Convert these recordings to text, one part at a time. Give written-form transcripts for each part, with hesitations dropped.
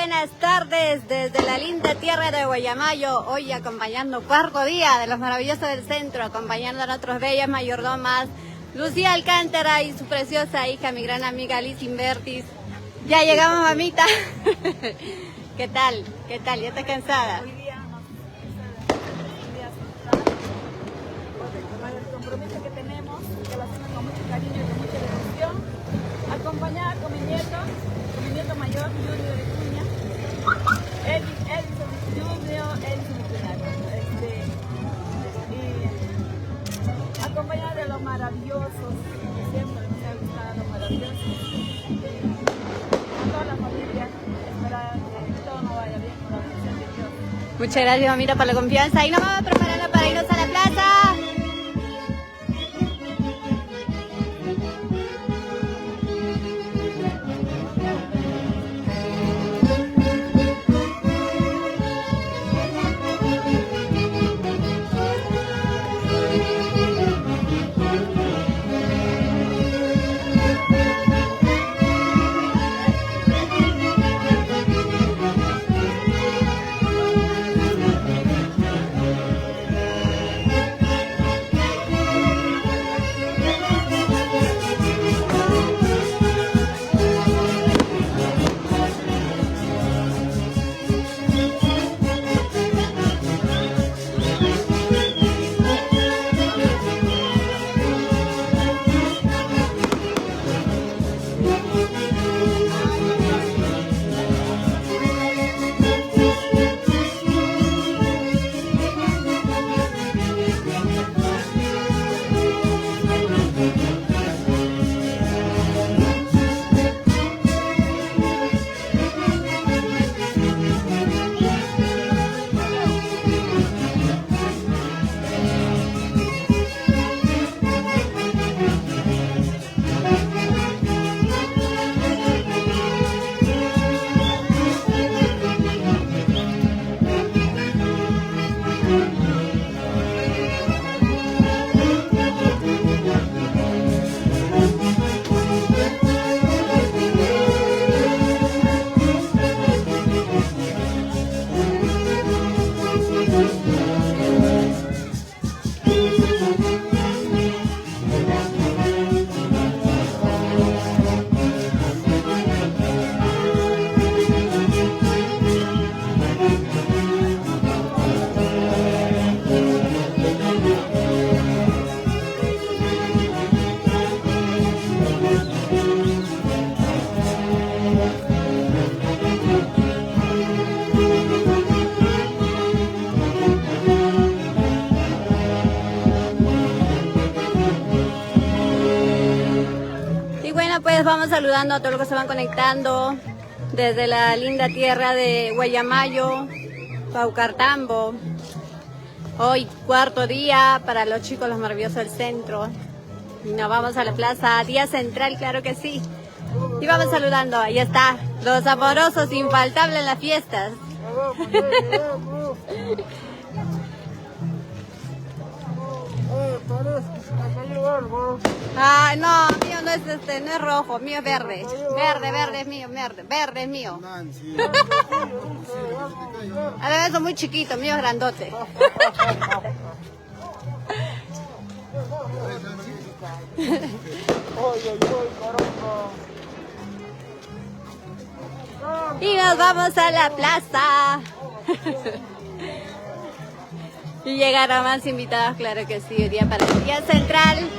buenas tardes desde la linda tierra de Guayamayo, hoy acompañando cuarto día de los maravillosos del centro, acompañando a nuestras bellas mayordomas, Lucía Alcántara y su preciosa hija, mi gran amiga Liz Invertis. Ya llegamos, mamita. ¿Qué tal? ¿Qué tal? ¿Ya estás cansada? Hoy día nos por el compromiso que tenemos, que lo hacemos con mucho cariño y con mucha devoción, acompañada con mi nieto mayor, Junior de Cuña, Edison Junior, Edison y acompañada de los maravillosos, que siempre nos ha gustado los maravillosos, a toda la familia, esperar que todo nos vaya bien con la bendición de Dios. Muchas gracias, mamita, por la confianza. Y nos vamos preparando para irnos a la plaza. Pues vamos saludando a todos los que se van conectando desde la linda tierra de Guayamayo, Paucartambo. Hoy cuarto día para los chicos, los maravillosos del centro. Y nos vamos a la plaza, día central, claro que sí. Y vamos saludando, ahí está, los amorosos infaltables en las fiestas. Ah, no, mío no es no es rojo, mío es verde. Verde es mío, verde es mío. A ver, son muy chiquitos, mío es grandote. Y nos vamos a la plaza. Y llegarán más invitados, claro que sí, hoy día para el día central.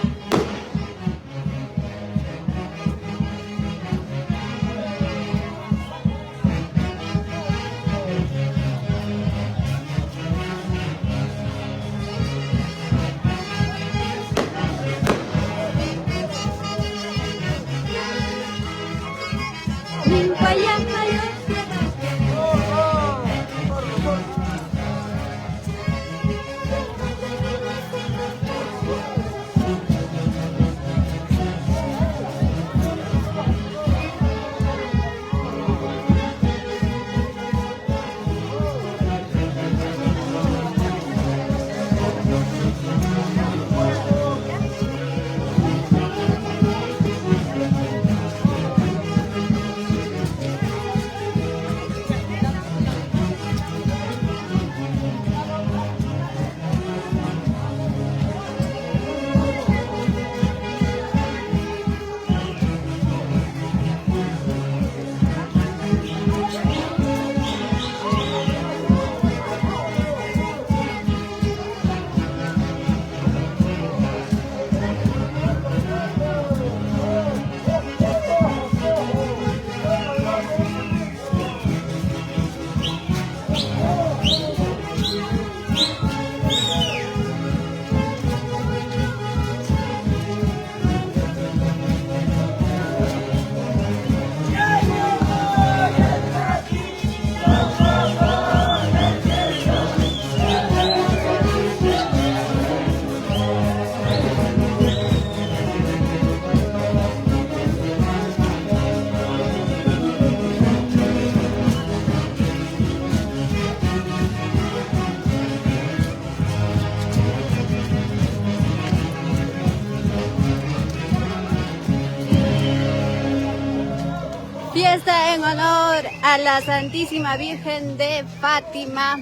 fiesta en honor a la Santísima Virgen de Fátima.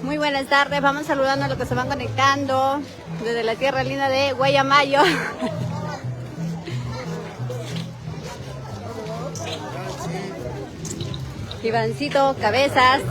Muy buenas tardes, vamos saludando a los que se van conectando desde la tierra linda de Guayamayo. Ivancito Cabezas.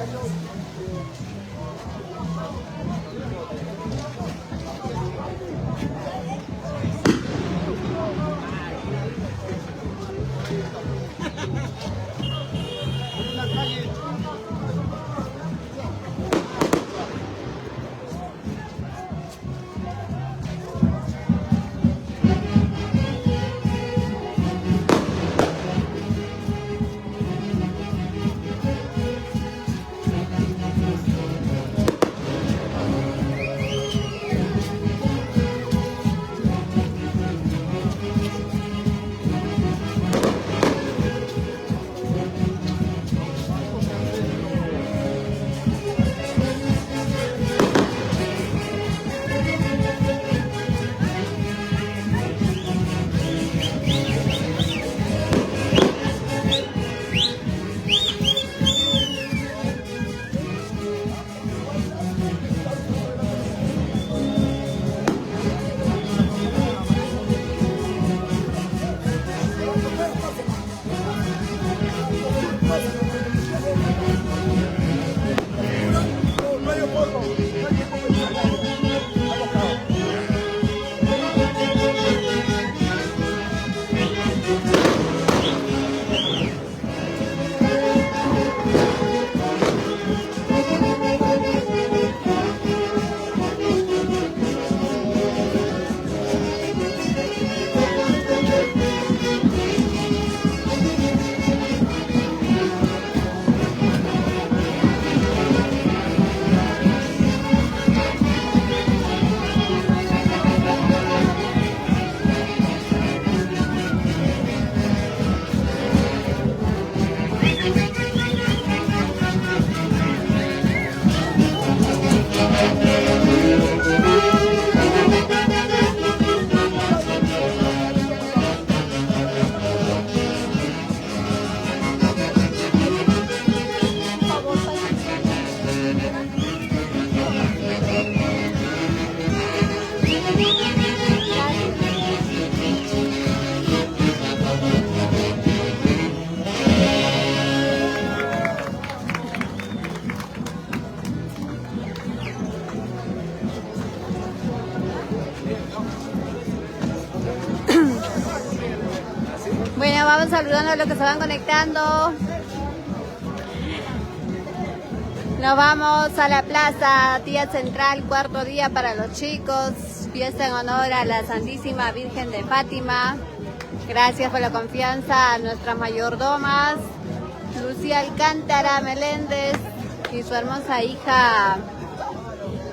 Perdón. Bueno, vamos saludando a los que se van conectando. Nos vamos a la plaza Tía Central, cuarto día para los chicos. Fiesta en honor a la Santísima Virgen de Fátima. Gracias por la confianza a nuestras mayordomas, Lucía Alcántara Meléndez y su hermosa hija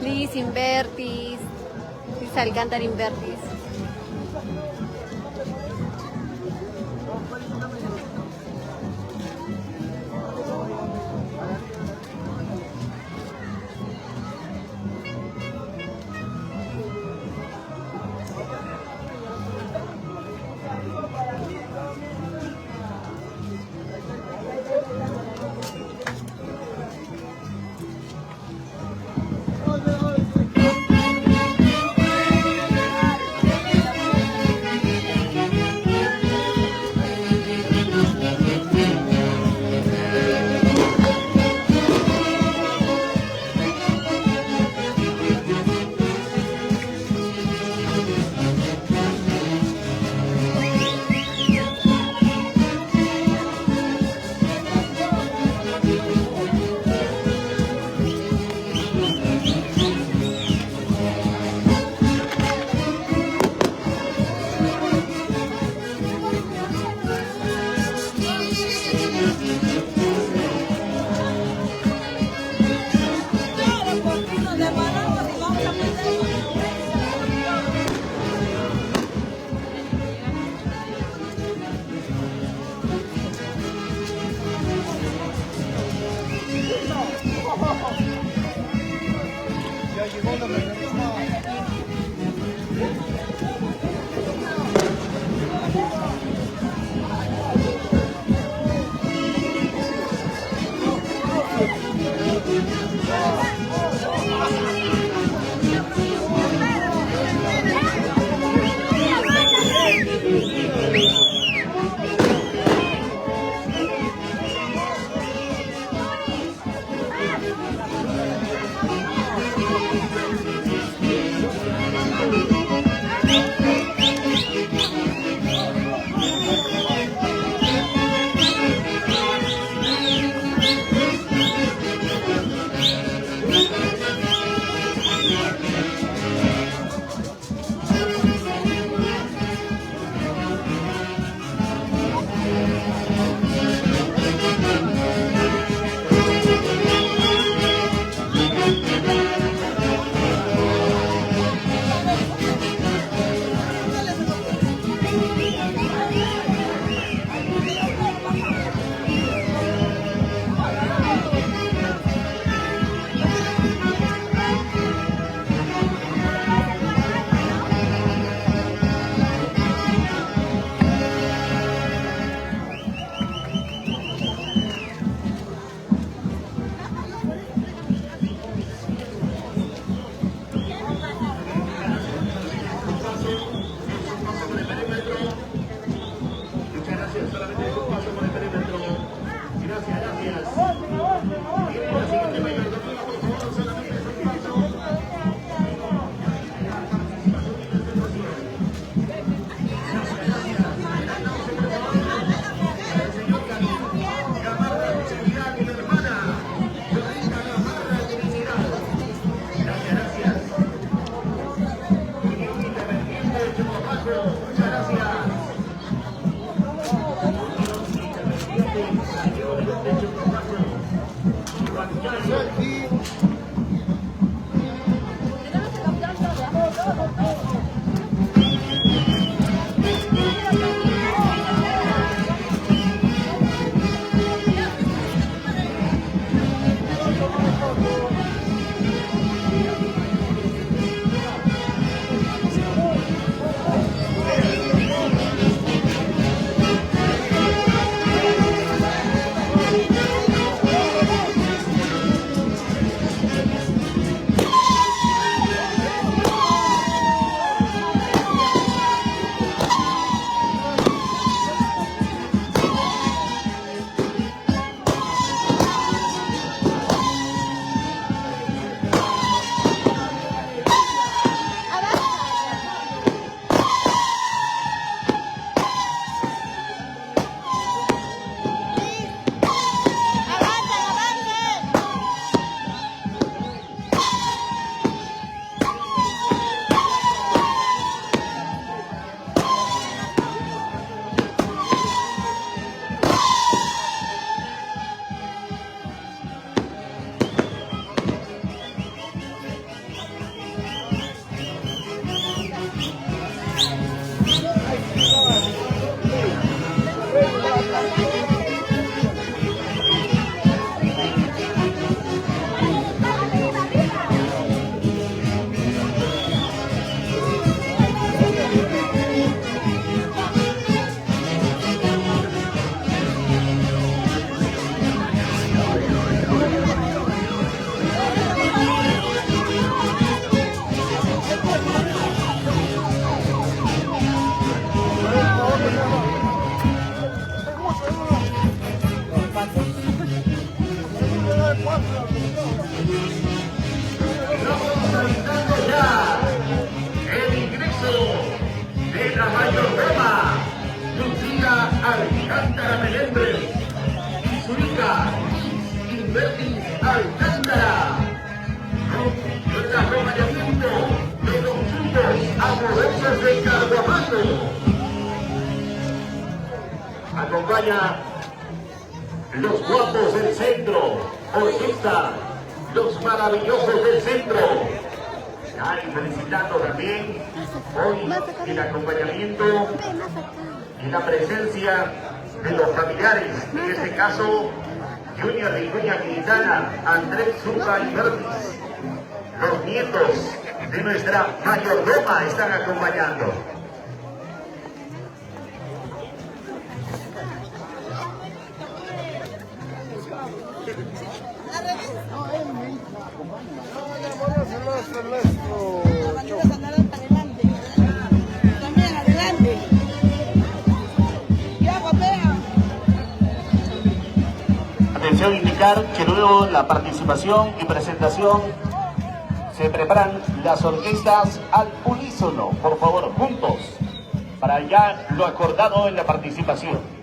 Liz Invertis, Liz Alcántara Invertis. Alcántara Meléndez y su hija Invertis Alcántara. El acompañamiento de los chicos amorosos de Carguamando. Acompaña los guapos del centro, orquesta, los maravillosos del centro. Y felicitando también hoy el acompañamiento y la presencia de los familiares, en este caso Junior de Vicuña Quintana, Andrés Zumba y Bertis. Los nietos de nuestra mayordoma están acompañando. Atención, indicar que luego la participación y presentación se preparan las orquestas al unísono, por favor, juntos, para ya lo acordado en la participación.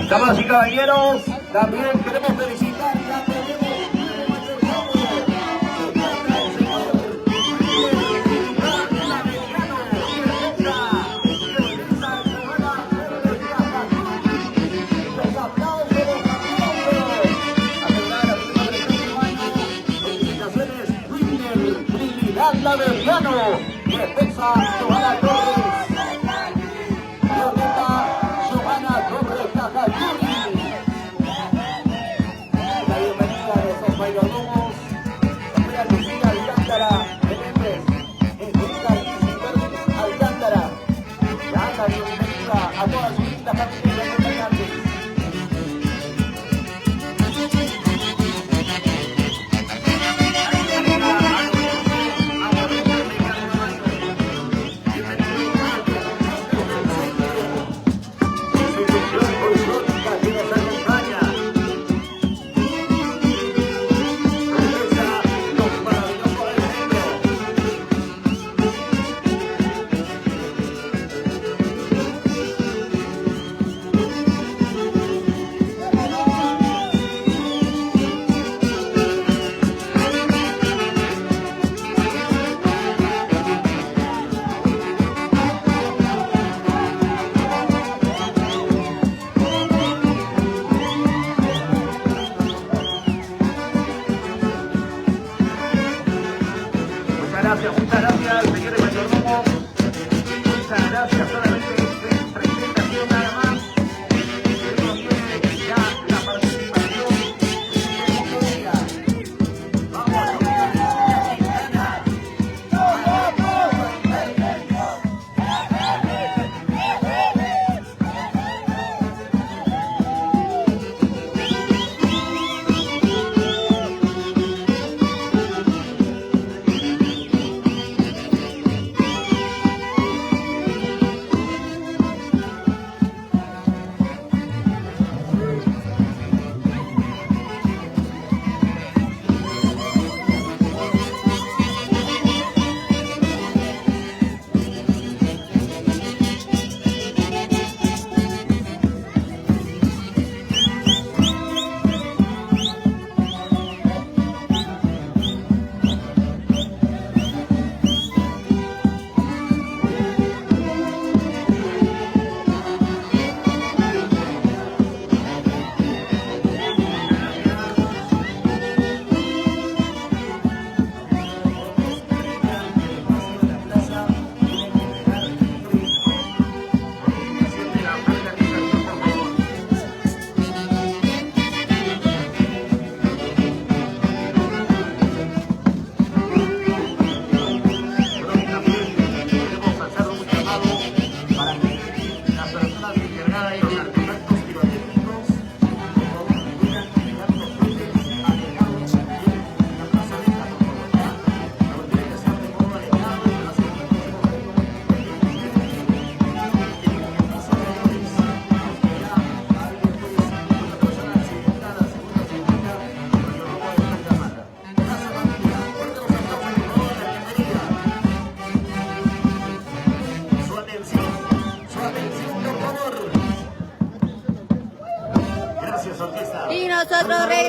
Damas y caballeros, también queremos felicitar la Americano, defensa Johanna Torres, violeta Johanna Torres Cajayuri. La bienvenida de esos mayordomos, Sofía Lucía Alcántara, Meléndez, Enrica Isis Alcántara. Ya la bienvenida a toda su linda familia de acompañantes. Muchas gracias, señores mayordomos. Muchas gracias, solamente es presentación nada más. Luego viene ya la participación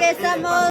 regresamos.